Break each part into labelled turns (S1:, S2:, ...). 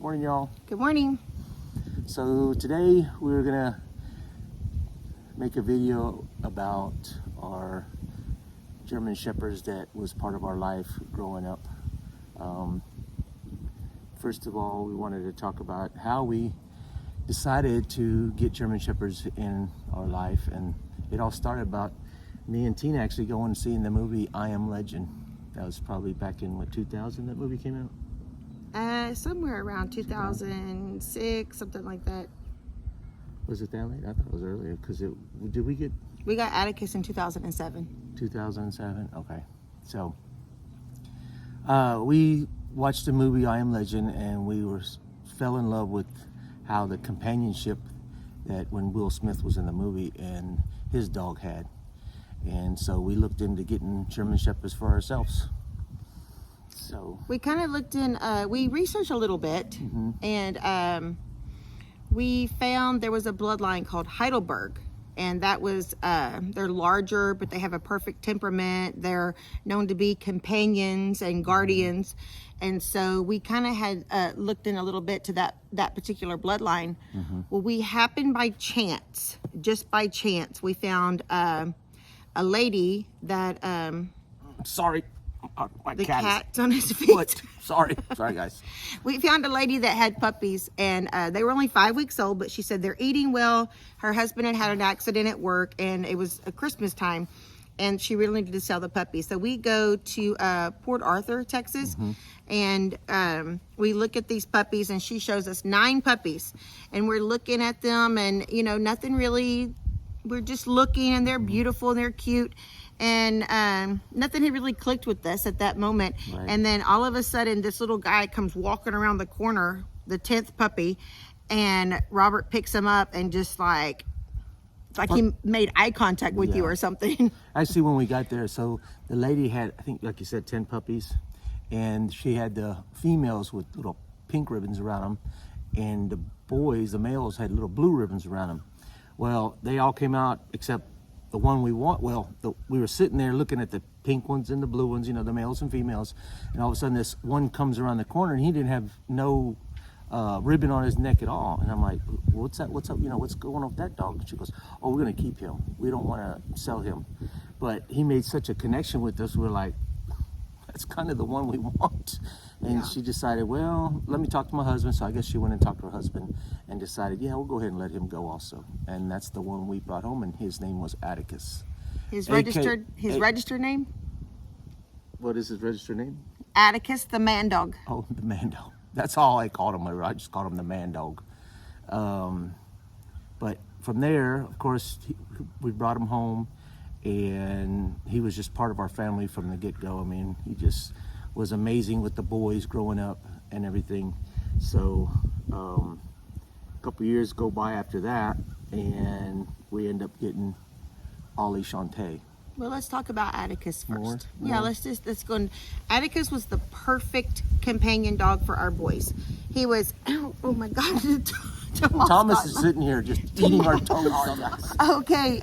S1: Morning, y'all.
S2: Good morning.
S1: So today we're gonna make a video about our German Shepherds that was part of our life growing up. First of all, we wanted to talk about how we decided to get German Shepherds in our life, and it all started about me and Tina actually going and seeing the movie I Am Legend. That was probably back in 2000 that movie came out?
S2: Somewhere around 2006, something like that.
S1: Was it that late? I thought it was earlier because
S2: We got Atticus in 2007.
S1: 2007? Okay. So we watched the movie I Am Legend, and we fell in love with how the companionship that when Will Smith was in the movie and his dog had. And so we looked into getting German Shepherds for ourselves. So
S2: we kind of looked in, we researched a little bit, and we found there was a bloodline called Heidelberg, and that was, they're larger, but they have a perfect temperament. They're known to be companions and guardians. And so we kind of had looked in a little bit to that particular bloodline. Well, we happened by chance, just by chance, we found a lady that...
S1: sorry. My
S2: the cat's
S1: is
S2: on his feet.
S1: Sorry guys.
S2: We found a lady that had puppies, and they were only 5 weeks old, but she said they're eating well. Her husband had an accident at work, and it was a Christmas time, and she really needed to sell the puppies. So we go to Port Arthur, Texas, and we look at these puppies, and she shows us 9 puppies, and we're looking at them, and nothing really, we're just looking, and they're beautiful and they're cute. And nothing had really clicked with us at that moment.
S1: Right.
S2: And then all of a sudden, this little guy comes walking around the corner, the 10th puppy, and Robert picks him up and just like he made eye contact with you or something.
S1: Actually, when we got there, so the lady had, I think, like you said, 10 puppies, and she had the females with little pink ribbons around them, and the boys, the males, had little blue ribbons around them. Well, they all came out except the one we want. Well, we were sitting there looking at the pink ones and the blue ones, the males and females, and all of a sudden this one comes around the corner, and he didn't have no ribbon on his neck at all. And I'm like, what's up? What's going on with that dog? And she goes, oh, we're going to keep him. We don't want to sell him. But he made such a connection with us. We're like, that's kind of the one we want. And she decided, well, let me talk to my husband. So I guess she went and talked to her husband and decided, yeah, we'll go ahead and let him go also. And that's the one we brought home, and his name was Atticus.
S2: His registered name?
S1: What is his registered name?
S2: Atticus the Mandog.
S1: Oh, the Mandog. That's all I called him. I just called him the Mandog. But from there, of course, we brought him home, and he was just part of our family from the get-go. I mean, he just was amazing with the boys growing up and everything. So a couple years go by after that, and we end up getting Ollie Shante.
S2: Well, let's talk about Atticus first.
S1: More?
S2: Yeah, let's go. Atticus was the perfect companion dog for our boys. He was, oh my God.
S1: Thomas is sitting here just eating our toes.
S2: Okay,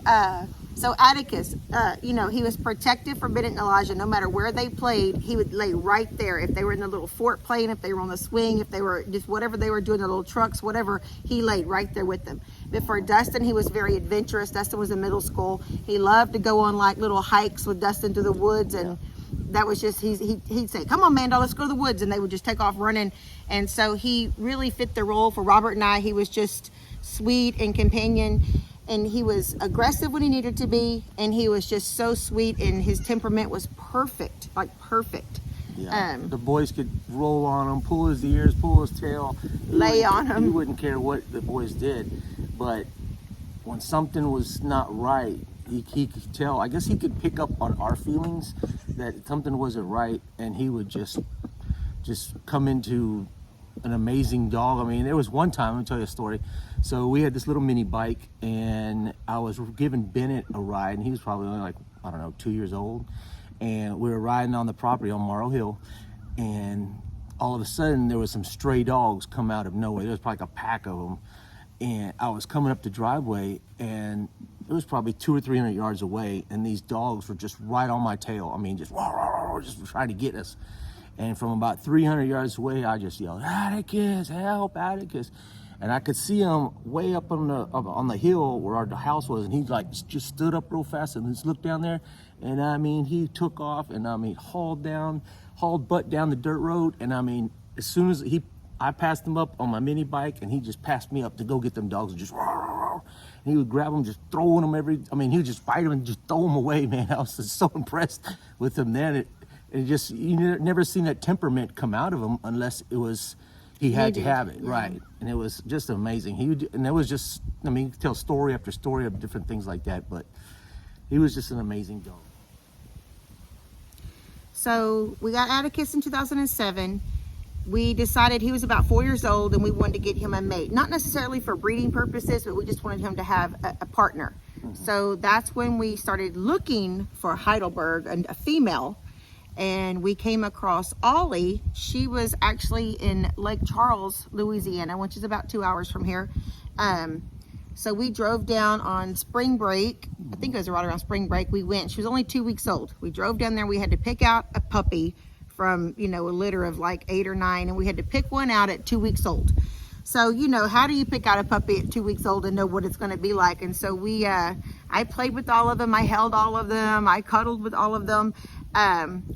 S2: so Atticus, he was protected from Bennett and Elijah. No matter where they played, he would lay right there. If they were in the little fort playing, if they were on the swing, if they were just whatever they were doing, the little trucks, whatever, he laid right there with them. But for Dustin, he was very adventurous. Dustin was in middle school. He loved to go on like little hikes with Dustin through the woods, and that was just, he'd say, come on, Mandog, let's go to the woods, and they would just take off running. And so he really fit the role for Robert and I. He was just sweet and companion, and he was aggressive when he needed to be, and he was just so sweet, and his temperament was perfect, like perfect.
S1: Yeah. The boys could roll on him, pull his ears, pull his tail,
S2: lay on him.
S1: He wouldn't care what the boys did. But when something was not right, he could tell. I guess he could pick up on our feelings that something wasn't right, and he would just come into an amazing dog. I mean, there was one time, let me tell you a story. So we had this little mini bike, and I was giving Bennett a ride, and he was probably only like, I don't know, 2 years old. And we were riding on the property on Morrow Hill, and all of a sudden there was some stray dogs come out of nowhere. There was probably like a pack of them, and I was coming up the driveway, and it was probably 200 or 300 yards away, and these dogs were just right on my tail. I mean, just trying to get us. And from about 300 yards away, I just yelled, Atticus, help, Atticus. And I could see him way up on the hill where our house was, and he like just stood up real fast and just looked down there. And I mean, he took off and I mean, hauled butt down the dirt road. And I mean, as soon as I passed him up on my mini bike, and he just passed me up to go get them dogs, and just and he would grab them, just throwing them he would just bite them and just throw them away, man. I was just so impressed with him then. It just, never seen that temperament come out of him unless it was, he had to have it, right? And it was just amazing. And it was just, I mean, you could tell story after story of different things like that, but he was just an amazing dog.
S2: So we got Atticus in 2007. We decided he was about 4 years old and we wanted to get him a mate. Not necessarily for breeding purposes, but we just wanted him to have a partner. So that's when we started looking for Heidelberg, and a female. And we came across Ollie. She was actually in Lake Charles, Louisiana, which is about 2 hours from here. So we drove down on spring break. I think it was right around spring break. We went. She was only 2 weeks old. We drove down there. We had to pick out a puppy from, a litter of like 8 or 9, and we had to pick one out at 2 weeks old. So, how do you pick out a puppy at 2 weeks old and know what it's going to be like? And so I played with all of them. I held all of them. I cuddled with all of them.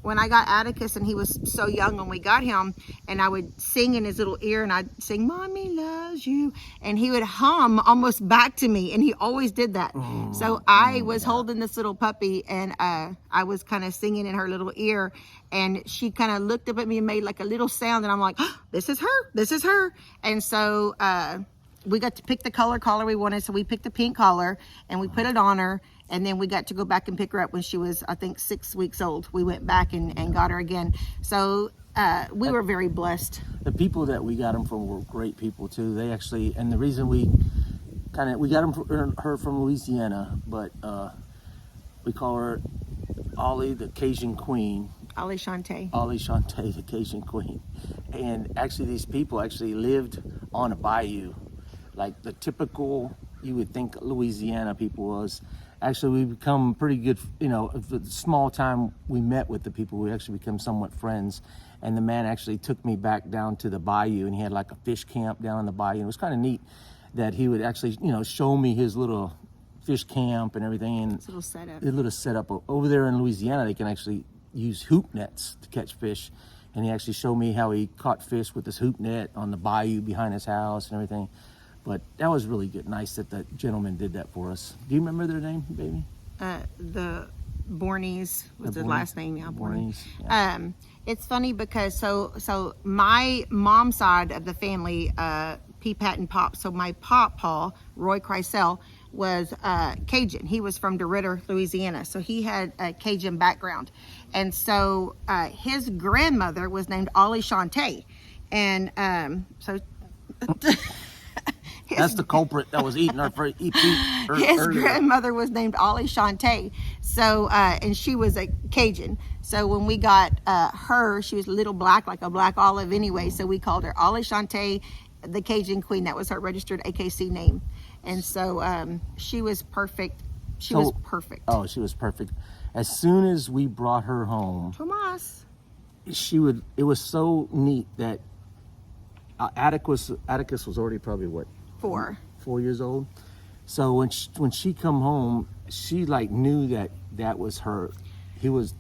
S2: When I got Atticus, and he was so young when we got him, and I would sing in his little ear, and I'd sing, Mommy loves you, and he would hum almost back to me, and he always did that. So I was holding this little puppy, and I was kind of singing in her little ear, and she kind of looked up at me and made like a little sound, and I'm like, oh, this is her. And so we got to pick the collar we wanted, so we picked a pink collar, and we put it on her. And then we got to go back and pick her up when she was, I think, 6 weeks old. We went back and got her again. So we were very blessed.
S1: The people that we got them from were great people too. They actually, and the reason we got her from Louisiana, but we call her Ollie, the Cajun Queen.
S2: Ollie Shante.
S1: Ollie Shante, the Cajun Queen. And actually, these people actually lived on a bayou, like the typical, you would think Louisiana people was. Actually, we become pretty good, the small time we met with the people, we actually become somewhat friends. And the man actually took me back down to the bayou, and he had like a fish camp down in the bayou. And it was kind of neat that he would actually, show me his little fish camp and everything. And
S2: his little setup.
S1: His little setup. Over there in Louisiana, they can actually use hoop nets to catch fish. And he actually showed me how he caught fish with this hoop net on the bayou behind his house and everything. But that was really good. Nice that the gentleman did that for us. Do you remember their name, baby?
S2: The Bornies was the last name. Yeah,
S1: Bornies. Yeah.
S2: It's funny because so my mom's side of the family, P-Pat and Pop. So my Paw, Roy Kreisel, was Cajun. He was from DeRidder, Louisiana. So he had a Cajun background. And so his grandmother was named Ollie Shante. And so...
S1: That's the culprit that was eating our
S2: his grandmother was named Ollie Shante. So, and she was a Cajun. So when we got her, she was a little black, like a black olive anyway. So we called her Ollie Shante, the Cajun Queen. That was her registered AKC name. And so she was perfect. She was perfect.
S1: Oh, she was perfect. As soon as we brought her home,
S2: Tomas,
S1: it was so neat that Atticus was already probably what? 4 years old. So when she come home, she like knew that was her.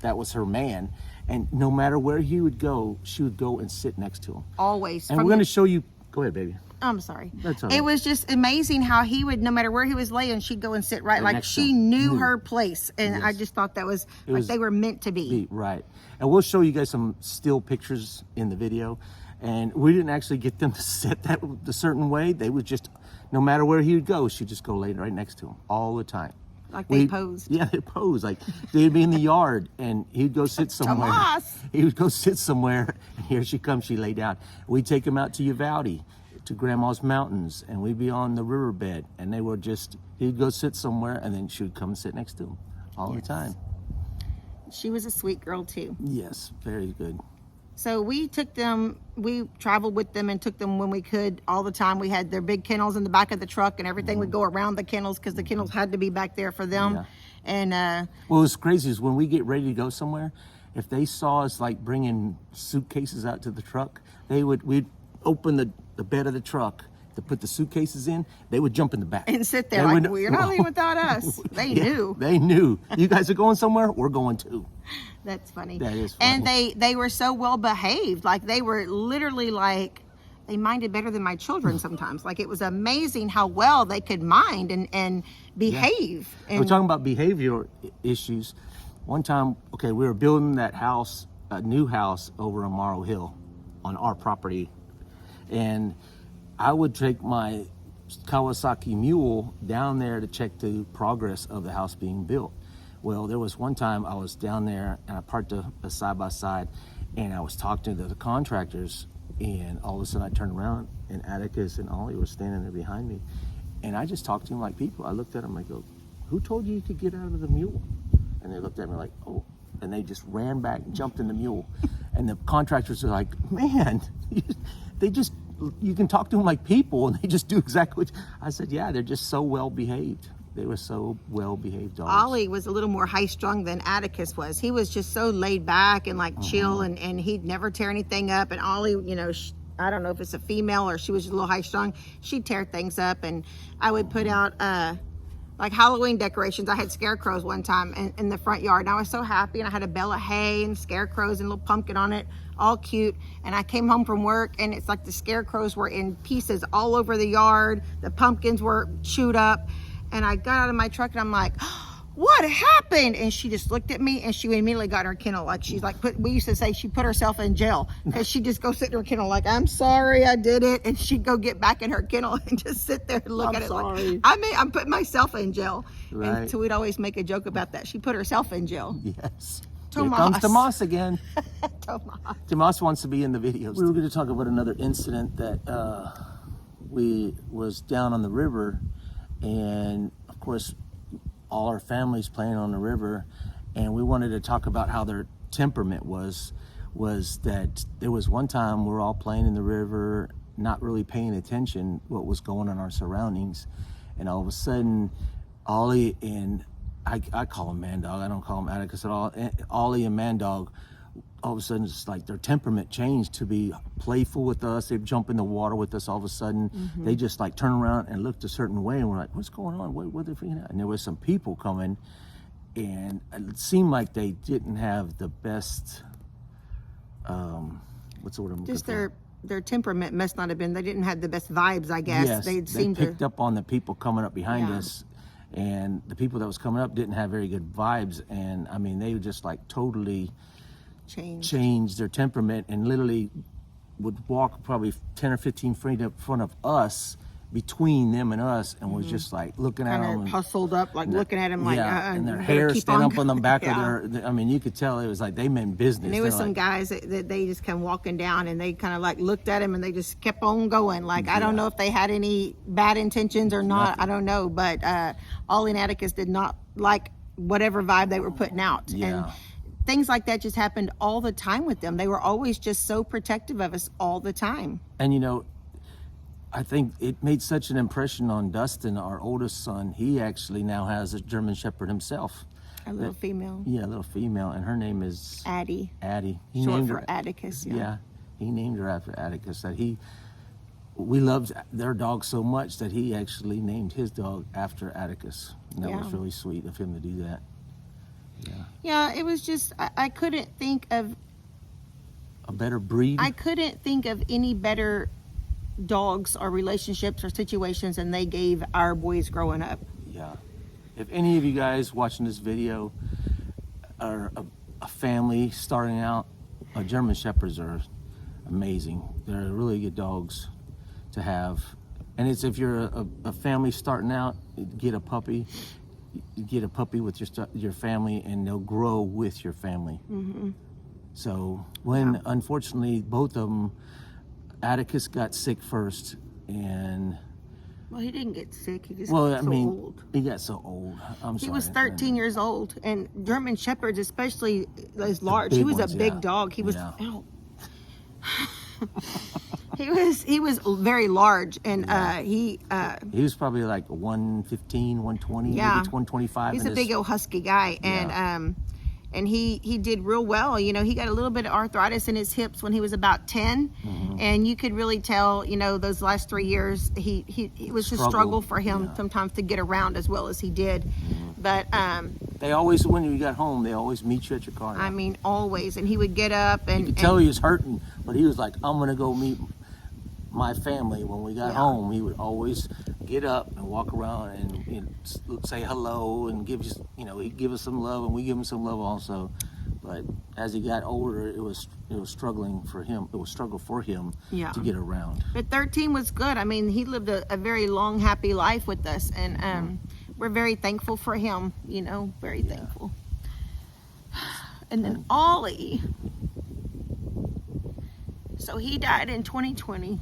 S1: That was her man, and no matter where he would go, she would go and sit next to him.
S2: Always.
S1: And we're going to show you. Go ahead, baby.
S2: I'm sorry.
S1: That's all right.
S2: It was just amazing how he would, no matter where he was laying, she'd go and sit right like she knew her place. And yes. I just thought that was like they were meant to be.
S1: Right. And we'll show you guys some still pictures in the video. And we didn't actually get them to set that a certain way. They would just, no matter where he would go, she'd just go lay right next to him all the time.
S2: Like they posed.
S1: Yeah, they posed. Like they'd be in the yard and he'd go sit somewhere. He would go sit somewhere, and here she comes, she lay down. We'd take him out to Uvalde, to Grandma's Mountains, and we'd be on the riverbed, and they were just, he'd go sit somewhere, and then she would come and sit next to him all the time.
S2: She was a sweet girl too.
S1: Yes, very good.
S2: So we traveled with them and took them when we could all the time. We had their big kennels in the back of the truck, and everything would go around the kennels because the kennels had to be back there for them.
S1: Yeah.
S2: And
S1: well, what's crazy is when we get ready to go somewhere, if they saw us like bringing suitcases out to the truck, we'd open the bed of the truck to put the suitcases in. They would jump in the back
S2: and sit there like, well, you're not leaving without us. They knew.
S1: They knew. You guys are going somewhere, we're going too.
S2: That's funny.
S1: That is funny.
S2: And they were so well behaved. Like, they were literally like, they minded better than my children sometimes. Like, it was amazing how well they could mind and behave.
S1: Yeah.
S2: And
S1: we're talking about behavioral issues. One time, we were building that house, a new house over on Morrow Hill on our property. And I would take my Kawasaki mule down there to check the progress of the house being built. Well, there was one time I was down there and I parked a side-by-side and I was talking to the contractors, and all of a sudden I turned around and Atticus and Ollie were standing there behind me. And I just talked to them like people. I looked at them, I go, who told you could get out of the mule? And they looked at me like, oh. And they just ran back and jumped in the mule. And the contractors are like, man, you can talk to them like people and they just do exactly what I said, yeah, they're just so well behaved. They were so well behaved dogs.
S2: Ollie was a little more high strung than Atticus was. He was just so laid back and like chill, and he'd never tear anything up. And Ollie, I don't know if it's a female or she was just a little high strung, she'd tear things up. And I would put out like Halloween decorations. I had scarecrows one time in the front yard, and I was so happy. And I had a bale of hay and scarecrows and a little pumpkin on it, all cute. And I came home from work, and it's like the scarecrows were in pieces all over the yard. The pumpkins were chewed up. And I got out of my truck and I'm like, what happened? And she just looked at me and she immediately got in her kennel. Like, she's like, we used to say she put herself in jail, because she'd just go sit in her kennel like, I'm sorry, I did it. And she'd go get back in her kennel and just sit there and look at it like, I'm putting myself in jail. Right. And so we'd always make a joke about that. She put herself in jail.
S1: Yes.
S2: Tomas.
S1: Here comes Tomas again.
S2: Tomas.
S1: Tomas wants to be in the videos. We were going to talk about another incident that we was down on the river. And of course, all our families playing on the river, and we wanted to talk about how their temperament was that there was one time we were all playing in the river, not really paying attention what was going on in our surroundings, and all of a sudden, Ollie and I call him Mandog, I don't call him Atticus at all. Ollie and Mandog, all of a sudden, it's like their temperament changed to be playful with us. They'd jump in the water with us all of a sudden. They just like turn around and looked a certain way, and we're like, what's going on? What are they freaking out? And there was some people coming, and it seemed like they didn't have the best, what's the word I'm looking
S2: Just
S1: for?
S2: their temperament must not have been, they didn't have the best vibes, I guess.
S1: Yes,
S2: they
S1: picked up on the people coming up behind
S2: Yeah.
S1: us, and the people that was coming up didn't have very good vibes. And I mean, they were just like totally changed their temperament, and literally would walk probably 10 or 15 feet in front of us, between them and us, and was just like looking at them,
S2: hustled up, like looking at him like,
S1: and their hair stand up on the back of their, I mean, you could tell it was like they meant business.
S2: And there was some guys that they just come walking down, and they kind of like looked at him, and they just kept on going. Like, I don't know if they had any bad intentions or not.
S1: Nothing.
S2: I don't know, but Ollie and Atticus did not like whatever vibe they were putting out. And things like that just happened all the time with them. They were always just so protective of us all the time.
S1: And I think it made such an impression on Dustin, our oldest son. He actually now has a German Shepherd himself.
S2: A little female.
S1: Yeah, a little female, and her name is
S2: Addie.
S1: Addie.
S2: He short named for her Atticus.
S1: Yeah, he named her after Atticus. We loved their dog so much that he actually named his dog after Atticus. And that was really sweet of him to do that.
S2: Yeah, it was just, I couldn't think of
S1: a better breed.
S2: I couldn't think of any better dogs or relationships or situations than they gave our boys growing up.
S1: Yeah. If any of you guys watching this video are a family starting out, German Shepherds are amazing. They're really good dogs to have. And it's, if you're a family starting out, get a puppy. Get a puppy with your family, and they'll grow with your family. So when, unfortunately, both of them, Atticus got sick first, and
S2: well, he didn't get sick. He just got so old.
S1: He got so old.
S2: He was 13 years old, and German Shepherds, especially as large, he was a big dog. He was. Ow. He was very large, and he
S1: was probably like 115, 120, maybe 125.
S2: He's a big old husky guy, and and he did real well. You know, he got a little bit of arthritis in his hips when he was about 10, and you could really tell, you know, those last 3 years it was a struggle for him sometimes to get around as well as he did. But
S1: they always, when you got home, they always meet you at your car.
S2: I mean, always. And he would get up and
S1: you could tell he was hurting, but he was like, I'm gonna go meet my family. When we got home, he would always get up and walk around and, you know, say hello and give us, you know, he'd give us some love and we give him some love also. But as he got older, it was struggling for him. It was struggle for him to get around.
S2: But 13 was good. I mean, he lived a very long, happy life with us, and we're very thankful for him. You know, very thankful. And then Ollie. So he died in 2020,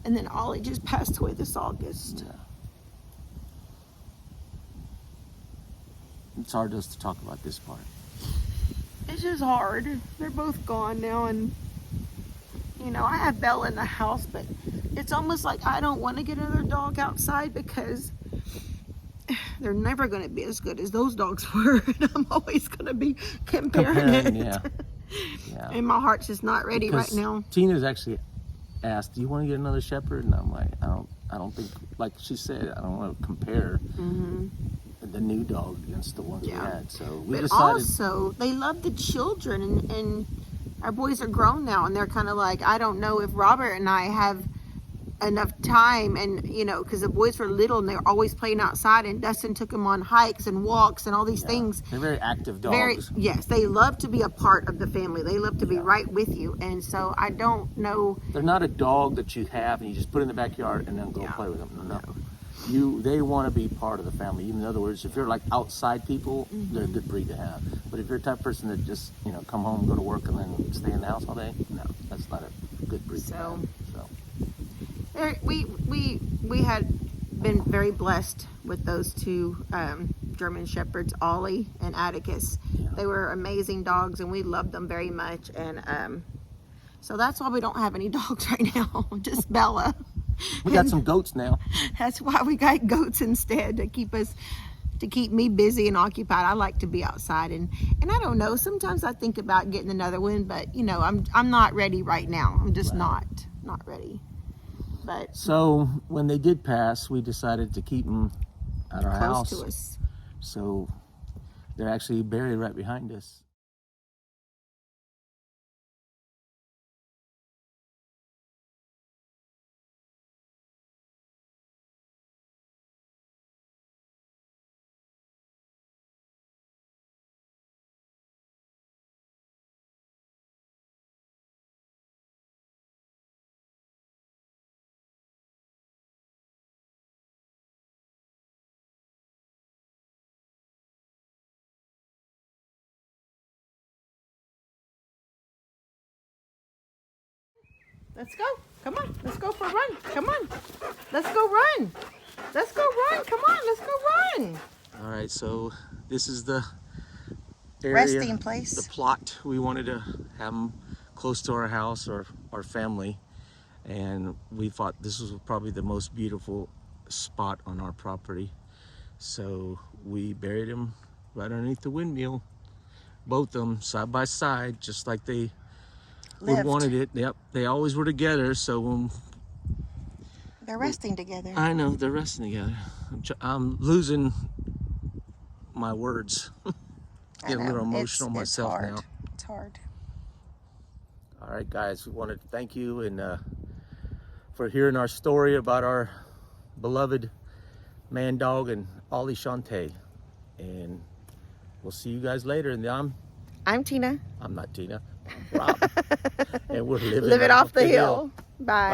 S2: and then Ollie just passed away this August.
S1: Yeah. It's hard just to talk about this part.
S2: It's just hard. They're both gone now, and you know, I have Bella in the house, but it's almost like I don't want to get another dog outside because they're never going to be as good as those dogs were, and I'm always going to be comparing it.
S1: Yeah.
S2: And my heart's just not ready right now.
S1: Tina's actually asked, "Do you want to get another shepherd?" And I'm like, I don't think, like she said, I don't want to compare the new dog against the ones we had. So we decided.
S2: Also, they love the children, and our boys are grown now, and they're kind of like, I don't know if Robert and I have enough time, and you know, because the boys were little and they're always playing outside, and Dustin took them on hikes and walks and all these things.
S1: They're very active dogs.
S2: Yes, they love to be a part of the family. They love to be right with you, and so I don't know.
S1: They're not a dog that you have and you just put in the backyard and then go play with them. No. They want to be part of the family. In other words, if you're like outside people, they're a good breed to have. But if you're the type of person that just, you know, come home, go to work, and then stay in the house all day, no, that's not a good breed to have.
S2: We had been very blessed with those two German Shepherds, Ollie and Atticus. They were amazing dogs, and we loved them very much. And so that's why we don't have any dogs right now, just Bella.
S1: We got some goats now.
S2: That's why we got goats instead, to keep me busy and occupied. I like to be outside, and I don't know, sometimes I think about getting another one, but you know, I'm not ready right now. I'm just not ready. But
S1: so when they did pass, we decided to keep them at our house.
S2: Close to us.
S1: So they're actually buried right behind us.
S2: Let's go. Come on. Let's go for a run. Come on. Let's go run. Let's go run. Come on. Let's go run.
S1: All right. So this is the area,
S2: resting place.
S1: the plot. We wanted to have them close to our house or our family. And we thought this was probably the most beautiful spot on our property. So we buried them right underneath the windmill. Both of them side by side, just like they wanted it. Yep, they always were together. So when
S2: they're resting together.
S1: I know they're resting together. I'm losing my words. Getting a little emotional myself now.
S2: It's hard.
S1: All right, guys, we wanted to thank you and for hearing our story about our beloved Mandog and Ollie Shante. And we'll see you guys later. And
S2: I'm Tina.
S1: I'm not Tina. I'm Rob. And we're living
S2: off the hill. Bye.